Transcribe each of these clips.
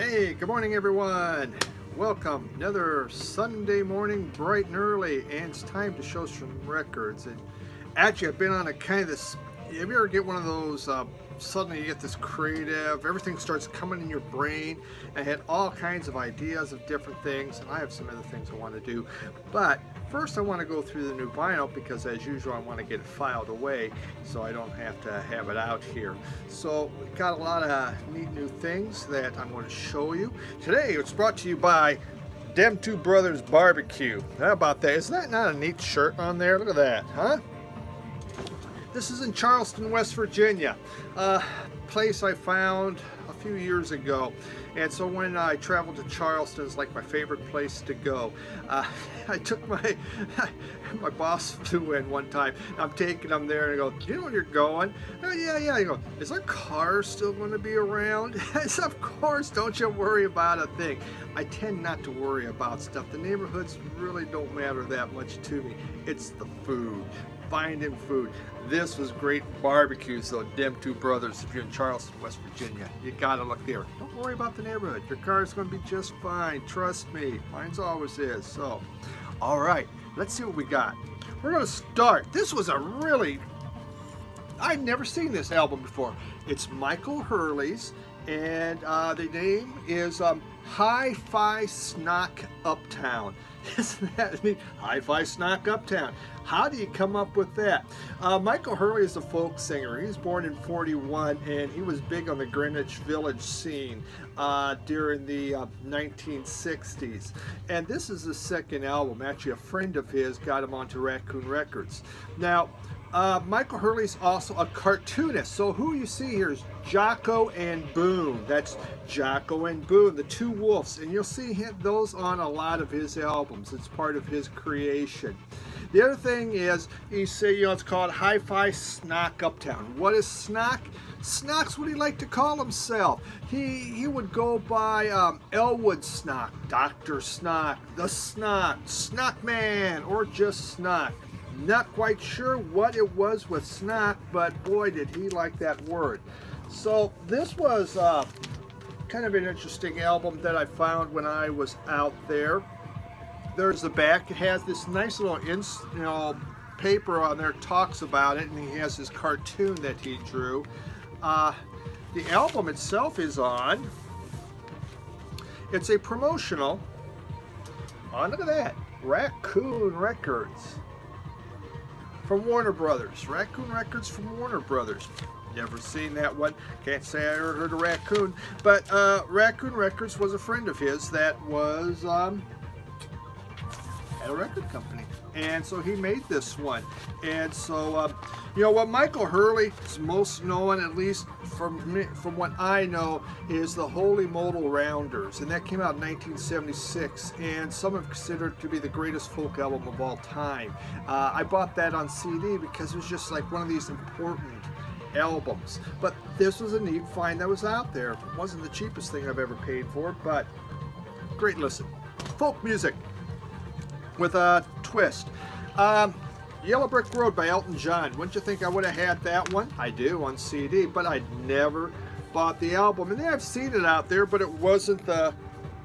Hey, good morning everyone. Welcome. Another Sunday morning, bright and early, and it's time to show some records. And actually, I've been on a kind of this. If you ever get one of those, suddenly you get this creative, everything starts coming in your brain, and I had all kinds of ideas of different things, and I have some other things I want to do. But first, I want to go through the new vinyl because, as usual, I want to get it filed away so I don't have to have it out here. So, we've got a lot of neat new things that I'm going to show you. Today, it's brought to you by Dem Two Brothers Barbecue. How about that? Isn't that not a neat shirt on there? Look at that, huh? This is in Charleston, West Virginia, a place I found a few years ago. And so when I traveled to Charleston, it's like my favorite place to go. I took my boss flew in one time. I'm taking him there and I go, do you know where you're going? Oh, yeah. I go, is our car still going to be around? I said, of course, don't you worry about a thing. I tend not to worry about stuff. The neighborhoods really don't matter that much to me. It's the food. Finding food. This was great barbecue, so Dem Two Brothers, if you're in Charleston, West Virginia, you gotta look there. Don't worry about the neighborhood. Your car's gonna be just fine. Trust me. Mine's always is. So, all right, let's see what we got. We're gonna start. This was a really, I'd never seen this album before. It's Michael Hurley's, and the name is Hi-Fi Snock Uptown. Isn't that neat? Hi-Fi Snock Uptown. How do you come up with that? Michael Hurley is a folk singer. He was born in '41, and he was big on the Greenwich Village scene during the 1960s. And this is his second album. Actually, a friend of his got him onto Raccoon Records. Now, Michael Hurley's also a cartoonist. So who you see here is Jocko and Boone. That's Jocko and Boone, the two wolves. And you'll see those on a lot of his albums. It's part of his creation. The other thing is, it's called Hi-Fi Snock Uptown. What is Snock? Snock's what he liked to call himself. He would go by Elwood Snock, Dr. Snock, the Snock, Snock Man, or just Snock. Not quite sure what it was with Snock, but boy did he like that word. So this was kind of an interesting album that I found when I was out there. There's the back. It has this nice little paper on there, talks about it, and he has his cartoon that he drew. The album itself is on. It's a promotional. Oh, look at that. Raccoon Records. From Warner Brothers. Raccoon Records from Warner Brothers. Never seen that one. Can't say I ever heard of Raccoon. But Raccoon Records was a friend of his that was at a record company. And so he made this one. And so, what Michael Hurley is most known, at least from what I know, is the Holy Modal Rounders. And that came out in 1976. And some have considered it to be the greatest folk album of all time. I bought that on CD because it was just like one of these important albums. But this was a neat find that was out there. It wasn't the cheapest thing I've ever paid for, but great listen. Folk music with a twist. Yellow Brick Road by Elton John. Wouldn't you think I would have had that one? I do on CD, but I'd never bought the album. And I've seen it out there, but it wasn't the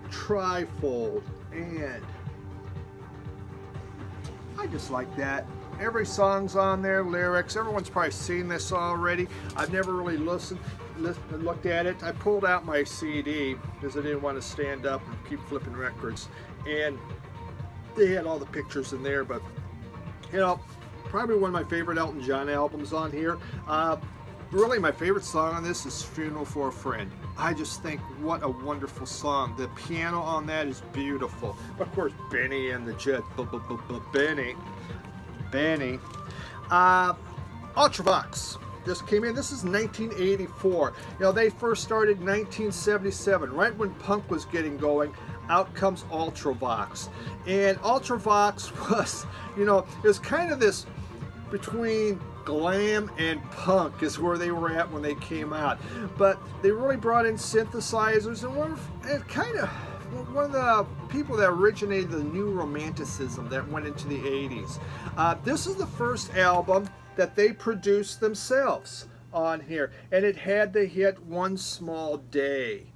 trifold. And I just like that. Every song's on there, lyrics. Everyone's probably seen this already. I've never really looked at it. I pulled out my CD because I didn't want to stand up and keep flipping records. And they had all the pictures in there, but probably one of my favorite Elton John albums on here. Really, my favorite song on this is Funeral for a Friend. I just think what a wonderful song. The piano on that is beautiful. Of course, Benny and the Jet. Benny. Ultravox. This came in. This is 1984. They first started in 1977, right when punk was getting going. Out comes Ultravox. And Ultravox was, it was kind of this between glam and punk is where they were at when they came out. But they really brought in synthesizers and one of the people that originated the new romanticism that went into the 80s. This is the first album that they produced themselves on here. And it had the hit One Small Day.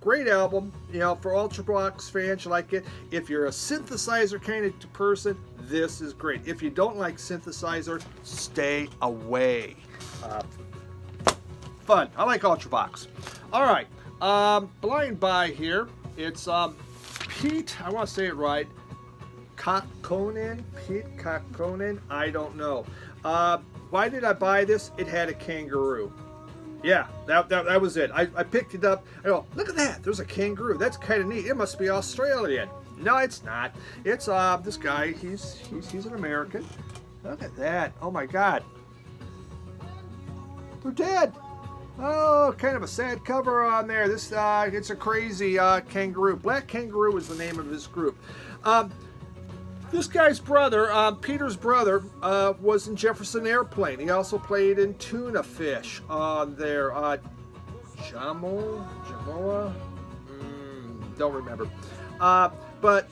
great album, you know, for Ultravox fans, you like it. If you're a synthesizer kind of person, this is great. If you don't like synthesizer, stay away. Fun. I like Ultravox. All right, blind buy here. It's Pete, I want to say it right, Kokkonen, Pete Kokkonen, I don't know. Why did I buy this? It had a kangaroo. Yeah, that was it. I picked it up. I go, look at that. There's a kangaroo. That's kind of neat. It must be Australian. No, it's not. It's this guy. He's an American. Look at that. Oh my God. They're dead. Oh, kind of a sad cover on there. This it's a crazy kangaroo. Black Kangaroo is the name of this group. This guy's brother, Peter's brother, was in Jefferson Airplane. He also played in Tuna Fish on their Jamoa? Don't remember. But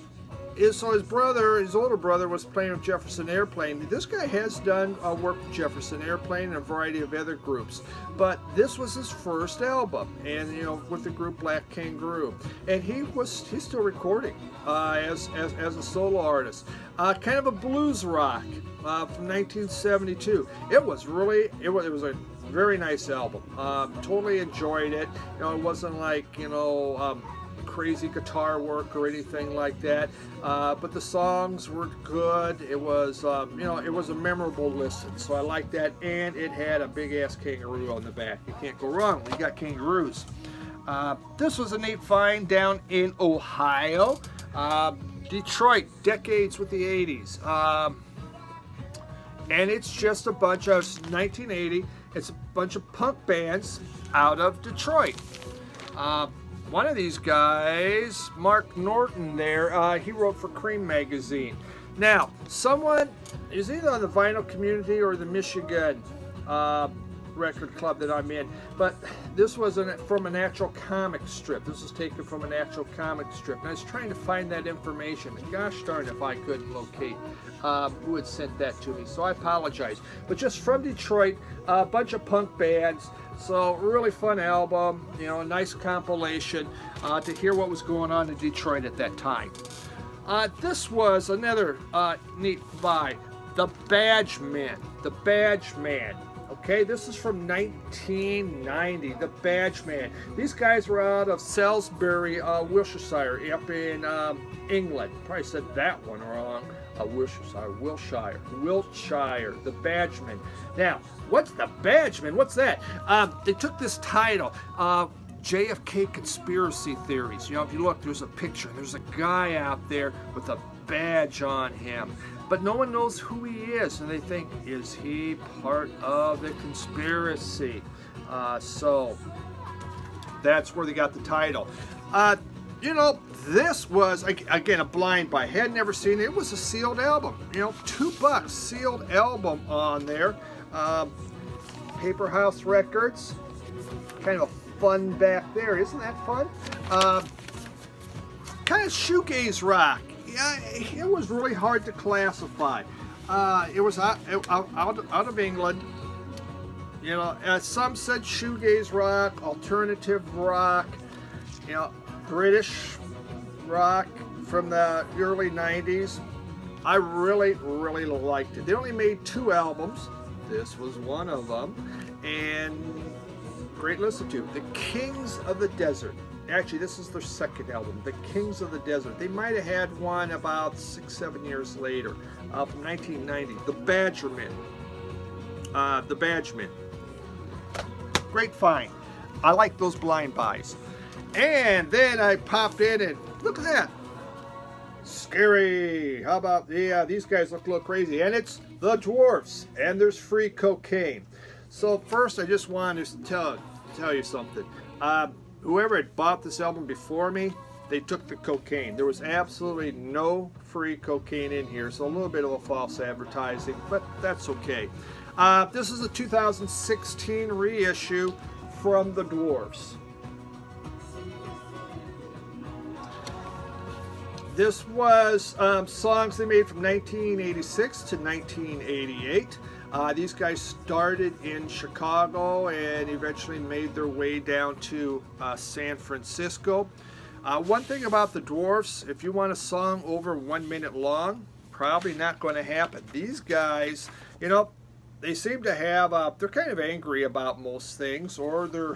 so his brother, his older brother, was playing with Jefferson Airplane. This guy has done work with Jefferson Airplane and a variety of other groups, but this was his first album, and you know, with the group Black Kangaroo, and he's still recording as a solo artist. Kind of a blues rock from 1972. It was a very nice album. Totally enjoyed it. You know, it wasn't like, you know, crazy guitar work or anything like that, but the songs were good. It was you know, it was a memorable listen, so I liked that, and it had a big ass kangaroo on the back. You can't go wrong when you got kangaroos. This was a neat find down in Ohio. Detroit, decades with the 80s, and it's just a bunch of 1980. It's a bunch of punk bands out of Detroit. One of these guys, Mark Norton there, he wrote for Cream magazine. Now, someone is either on the vinyl community or the Michigan record club that I'm in, but this was from an actual comic strip. This was taken from an actual comic strip, and I was trying to find that information, and gosh darn if I couldn't locate who had sent that to me, so I apologize. But just from Detroit, a bunch of punk bands. So really fun album, you know, a nice compilation to hear what was going on in Detroit at that time. This was another neat buy, The Badge Man. The Badge Man. Okay, this is from 1990, The Badge Man. These guys were out of Salisbury, Wiltshire, up in England. Probably said that one wrong. Wiltshire, The Badge Man. Now, what's The Badge Man? What's that? They took this title, JFK Conspiracy Theories. You know, if you look, there's a picture. There's a guy out there with a badge on him, but no one knows who he is, and they think, is he part of the conspiracy? So that's where they got the title. You know, this was, again, a blind buy. Had never seen it. It was a sealed album. You know, $2 sealed album on there. Paper House Records. Kind of a fun back there. Isn't that fun? Kind of shoegaze rock. Yeah, it was really hard to classify. It was out of England. You know, some said shoegaze rock, alternative rock, you know, British rock from the early 90s. I really, really liked it. They only made 2 albums. This was one of them. And great listen to. The Kings of the Desert. Actually, this is their second album, The Kings of the Desert. They might have had one about 6-7 years later, from 1990. The Badgermen. The Badgermen. Great find. I like those blind buys. And then I popped in and look at that. Scary. How about, yeah, these guys look a little crazy. And it's the Dwarfs. And there's Free Cocaine. So first I just wanted to tell you something. Whoever had bought this album before me, they took the cocaine. There was absolutely no free cocaine in here, so a little bit of a false advertising, but that's okay. This is a 2016 reissue from the Dwarfs. This was songs they made from 1986 to 1988. These guys started in Chicago and eventually made their way down to San Francisco. One thing about the Dwarfs, if you want a song over 1 minute long, probably not going to happen. These guys, you know, they seem to have, they're kind of angry about most things, or they're,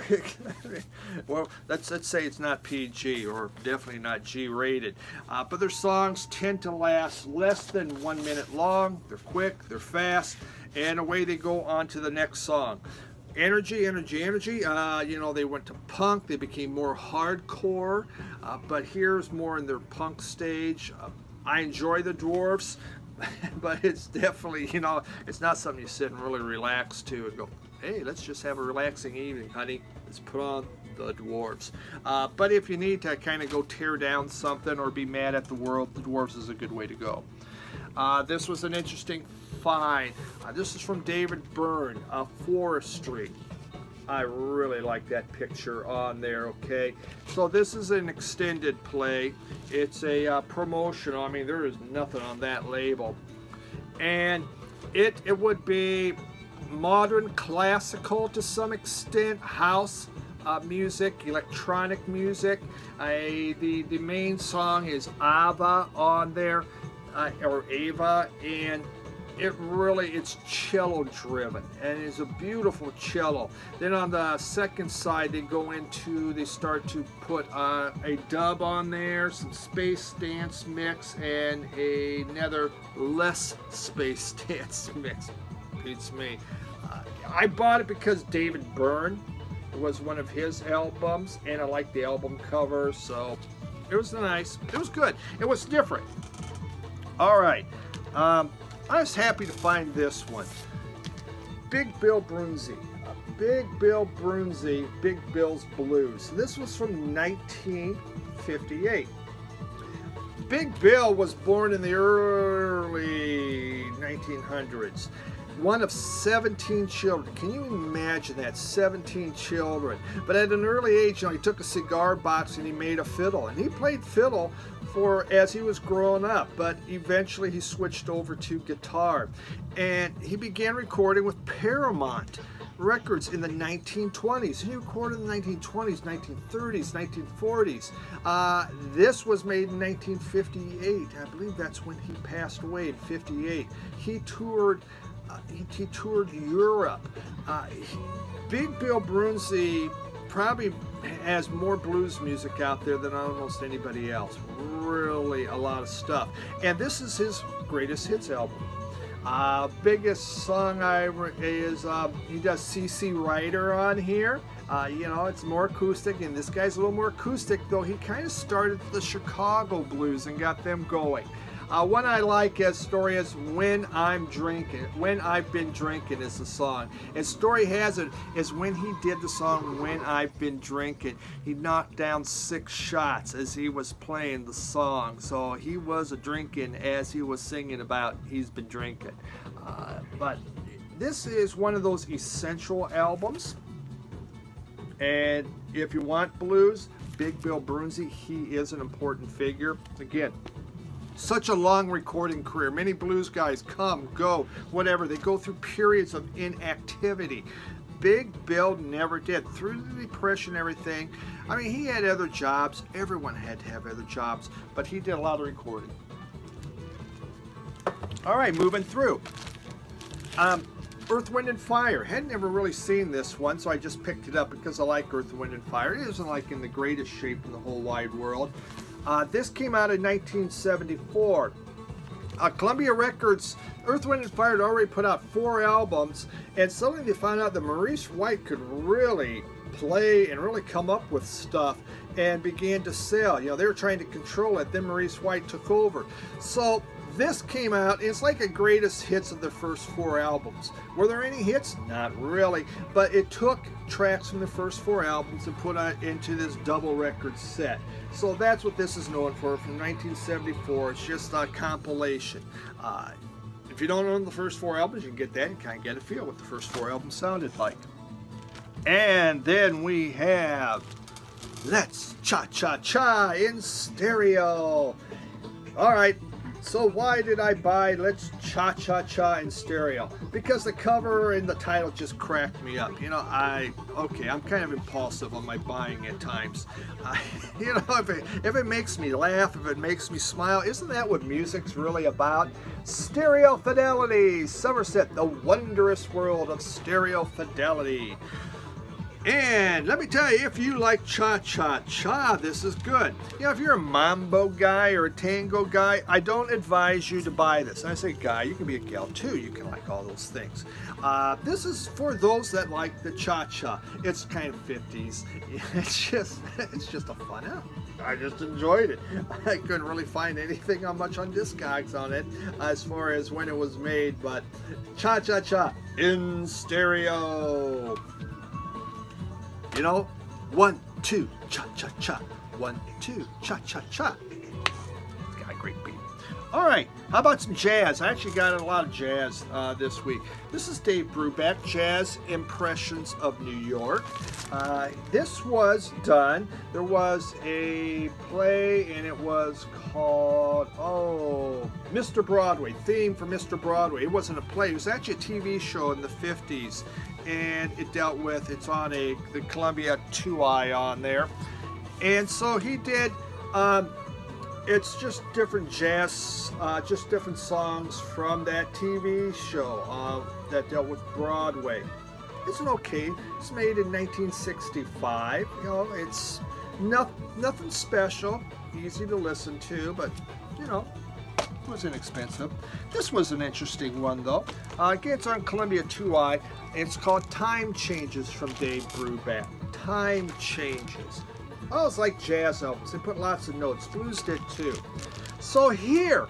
well, let's say it's not PG, or definitely not G-rated. But their songs tend to last less than 1 minute long. They're quick, they're fast, and away they go on to the next song. Energy, energy, energy. You know, they went to punk, they became more hardcore, but here's more in their punk stage. I enjoy the Dwarfs. But it's definitely, you know, it's not something you sit and really relax to and go, hey, let's just have a relaxing evening, honey. Let's put on the Dwarfs. But if you need to kind of go tear down something or be mad at the world, the Dwarfs is a good way to go. This was an interesting find. This is from David Byrne, Forestry. I really like that picture on there, okay? So this is an extended play. It's a promotional. I mean, there is nothing on that label. And it would be modern classical to some extent, house music, electronic music. The main song is Ava on there, or Ava, and it's cello driven, and it's a beautiful cello. Then on the second side they start to put a dub on there, some space dance mix, and another less space dance mix. Beats me. I bought it because David Byrne was one of his albums, and I liked the album cover, so it was nice. It was good. It was different. All right. I was happy to find this one. Big Bill Broonzy. Big Bill Broonzy, Big Bill's Blues. This was from 1958. Big Bill was born in the early 1900s. One of 17 children. Can you imagine that? 17 children. But at an early age, you know, he took a cigar box and he made a fiddle. And he played fiddle as he was growing up, but eventually he switched over to guitar. And he began recording with Paramount Records in the 1920s. He recorded in the 1920s, 1930s, 1940s. This was made in 1958. I believe that's when he passed away, in 58. He toured Europe. Big Bill Broonzy probably has more blues music out there than almost anybody else. Really a lot of stuff. And this is his greatest hits album. Biggest song is he does CC Rider on here. You know, it's more acoustic, and this guy's a little more acoustic, though he kind of started the Chicago blues and got them going. One I like as story is When I'm Drinking. When I've Been Drinking is the song. And story has it is when he did the song When I've Been Drinking, he knocked down 6 shots as he was playing the song. So he was a drinking as he was singing about he's been drinking. But this is one of those essential albums. And if you want blues, Big Bill Broonzy, he is an important figure. Again, such a long recording career. Many blues guys come, go, whatever. They go through periods of inactivity. Big Bill never did. Through the Depression and everything, I mean, he had other jobs. Everyone had to have other jobs, but he did a lot of recording. All right, moving through. Earth, Wind, and Fire. Had never really seen this one, so I just picked it up because I like Earth, Wind, and Fire. It isn't like in the greatest shape in the whole wide world. This came out in 1974. Columbia Records, Earth, Wind, and Fire had already put out 4 albums, and suddenly they found out that Maurice White could really play and really come up with stuff and began to sell. You know, they were trying to control it. Then Maurice White took over. So this came out, it's like a greatest hits of the first 4 albums. Were there any hits? Not really, but it took tracks from the first 4 albums and put it into this double record set. So that's what this is known for, from 1974. It's just a compilation. If you don't own the first 4 albums, you can get that and kind of get a feel what the first 4 albums sounded like. And then we have Let's Cha Cha Cha in stereo. All right, So why did I buy Let's Cha Cha Cha in stereo? Because the cover and the title just cracked me up. You know, I'm kind of impulsive on my buying at times. You know, if it makes me laugh, if it makes me smile, isn't that what music's really about? Stereo Fidelity, Somerset, the wondrous world of stereo fidelity. And let me tell you, if you like cha-cha-cha, this is good. You know, if you're a mambo guy or a tango guy, I don't advise you to buy this. And I say guy, you can be a gal too. You can like all those things. This is for those that like the cha-cha. It's kind of 50s. It's just a fun album. I just enjoyed it. I couldn't really find anything much on Discogs on it as far as when it was made, but cha-cha-cha in stereo. You know, 1, 2, cha-cha-cha. 1, 2, cha-cha-cha. It's got a great beat. All right, how about some jazz? I actually got a lot of jazz this week. This is Dave Brubeck, Jazz Impressions of New York. This was done. There was a play, and it was called, Mr. Broadway, theme for Mr. Broadway. It wasn't a play. It was actually a TV show in the 50s. And it dealt with, it's on the Columbia 2i on there. And so he did, it's just different jazz, just different songs from that TV show that dealt with Broadway. It's okay. It's made in 1965. You know, it's nothing special, easy to listen to, but, you know, it was inexpensive. This was an interesting one, though. Again, it's on Columbia 2i. It's called Time Changes from Dave Brubeck. Time Changes. Oh, it's like jazz albums. They put lots of notes. Blues did too. So here,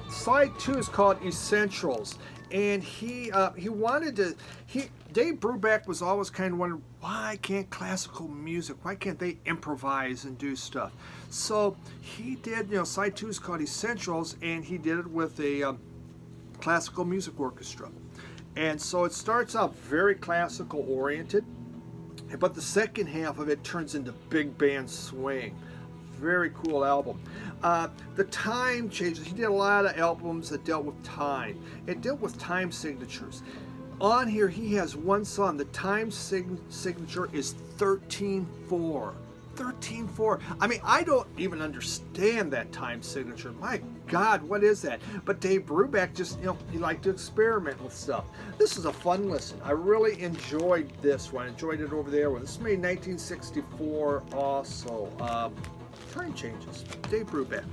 side 2 is called Essentials. And he wanted to, Dave Brubeck was always kind of wondering, why can't classical music, why can't they improvise and do stuff? So he did, you know, side 2 is called Essentials, and he did it with a classical music orchestra. And so it starts out very classical oriented, but the second half of it turns into big band swing. Very cool album. The time changes. He did a lot of albums that dealt with time. It dealt with time signatures. On here, he has one song. The time signature is 13/4. 13/4. I mean, I don't even understand that time signature. My God, what is that? But Dave Brubeck just, you know, he liked to experiment with stuff. This is a fun listen. I really enjoyed this one. Enjoyed it over there. This was made in 1964 also. Time Changes. Dave Brubeck.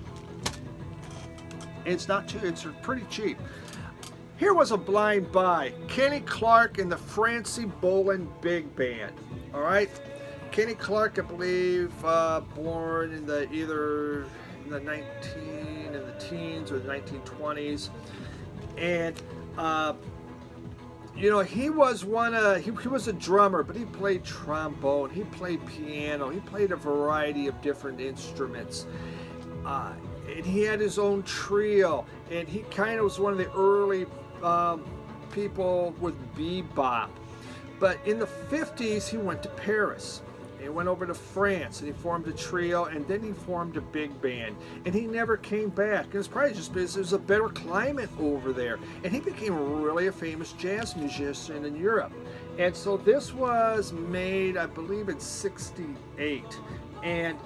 It's not too, it's pretty cheap. Here was a blind buy. Kenny Clark and the Francie Boland Big Band. All right. Kenny Clark, I believe, born in the either in the teens or the 1920s, and you know, he was he was a drummer, but he played trombone, he played piano, he played a variety of different instruments, and he had his own trio, and he kind of was one of the early people with bebop. But in the 50s, he went to Paris. He went over to France and he formed a trio, and then he formed a big band, and he never came back. And it's probably just because there's a better climate over there, and he became really a famous jazz musician in Europe. And so this was made, I believe, in '68, and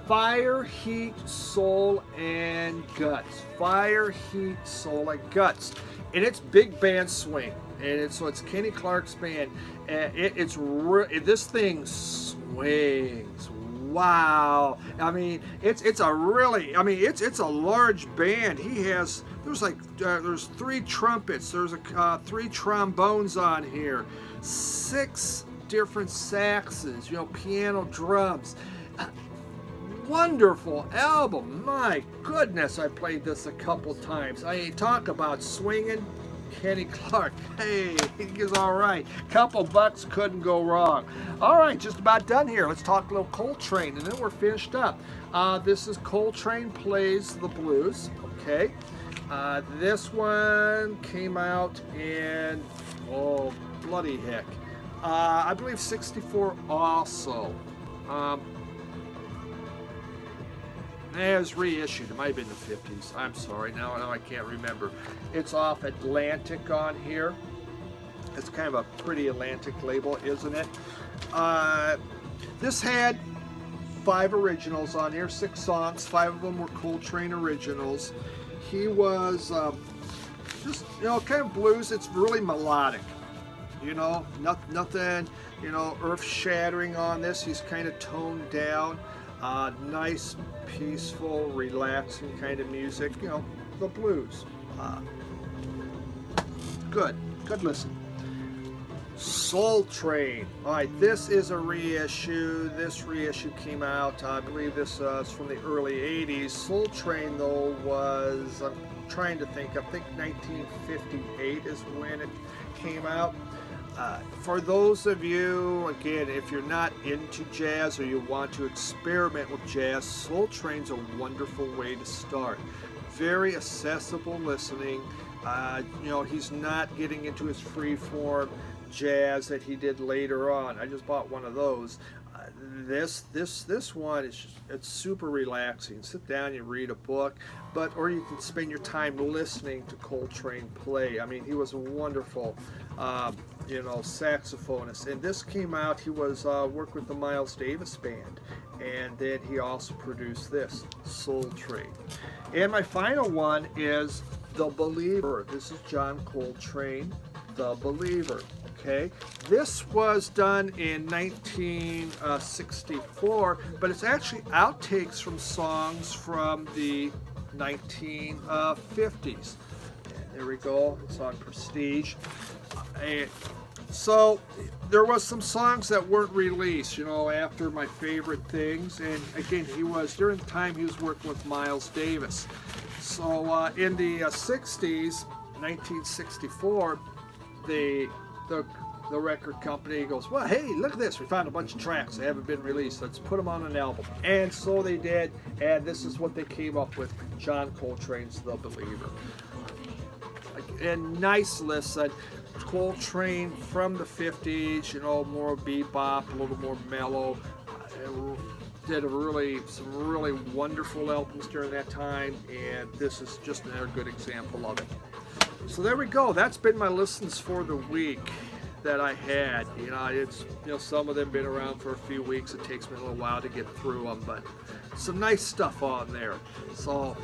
Fire, Heat, Soul, and Guts. Fire, Heat, Soul, and Guts. And it's big band swing. And so it's Kenny Clark's band. And this thing swings. Wow. I mean, it's a large band. He has, there's 3 trumpets. There's 3 trombones on here. 6 different saxes, you know, piano, drums. Wonderful album. My goodness, I played this a couple times. I talk about swinging. Kenny Clark, hey, he's all right. Couple bucks, couldn't go wrong. All right, just about done here. Let's talk a little Coltrane, and then we're finished up. This is Coltrane Plays the Blues. Okay, this one came out in, oh bloody heck, I believe '64 also. It was reissued. It might have been the 50s. I'm sorry. Now I can't remember. It's off Atlantic on here. It's kind of a pretty Atlantic label, isn't it? This had 5 originals on here, 6 songs. 5 of them were Coltrane originals. He was just, kind of blues. It's really melodic. Nothing, earth-shattering on this. He's kind of toned down. Nice, peaceful, relaxing kind of music. The blues. Good listen. Soul Train. All right, this is a reissue. This reissue came out, I believe this is from the early 80s. Soul Train, though, was, I'm trying to think, I think 1958 is when it came out. For those of you, again, if you're not into jazz or you want to experiment with jazz, Soul Train's a wonderful way to start. Very accessible listening. He's not getting into his free-form jazz that he did later on. I just bought one of those. This one is it's super relaxing. Sit down, you read a book, or you can spend your time listening to Coltrane play. I mean, he was a wonderful saxophonist. And this came out, he was worked with the Miles Davis Band, and then he also produced this, Soul Train. And my final one is The Believer. This is John Coltrane, The Believer. Okay, this was done in 1964, but it's actually outtakes from songs from the 1950s. There we go, it's on Prestige. So there was some songs that weren't released, after My Favorite Things, and again, during the time he was working with Miles Davis. So in the 60s, 1964, the record company goes, well, hey, look at this. We found a bunch of tracks that haven't been released. Let's put them on an album. And so they did, and this is what they came up with, John Coltrane's The Believer. And nice listen. Coltrane from the 50s, more bebop, a little more mellow. Did some really wonderful albums during that time, and this is just another good example of it. So there we go. That's been my listens for the week that I had. It's some of them been around for a few weeks. It takes me a little while to get through them, but some nice stuff on there. So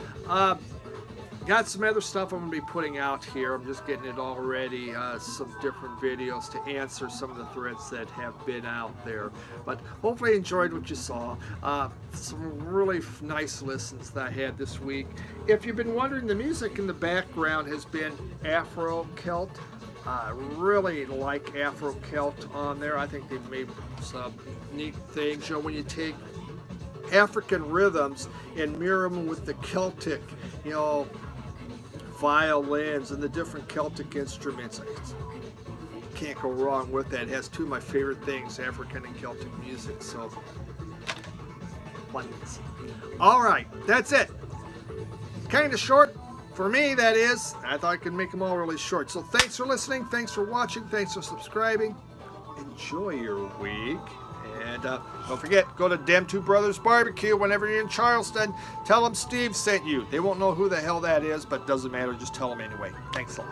got some other stuff I'm going to be putting out here. I'm just getting it all ready, some different videos to answer some of the threads that have been out there. But hopefully you enjoyed what you saw. Some really nice listens that I had this week. If you've been wondering, the music in the background has been Afro-Celt. Really like Afro-Celt on there. I think they've made some neat things. When you take African rhythms and mirror them with the Celtic, violins and the different Celtic instruments. Can't go wrong with that. It has 2 of my favorite things, African and Celtic music. So, once. All right, that's it. Kind of short for me, that is. I thought I could make them all really short. So thanks for listening. Thanks for watching. Thanks for subscribing. Enjoy your week. And don't forget, go to Dem Two Brothers Barbecue whenever you're in Charleston. Tell them Steve sent you. They won't know who the hell that is, but doesn't matter. Just tell them anyway. Thanks a lot.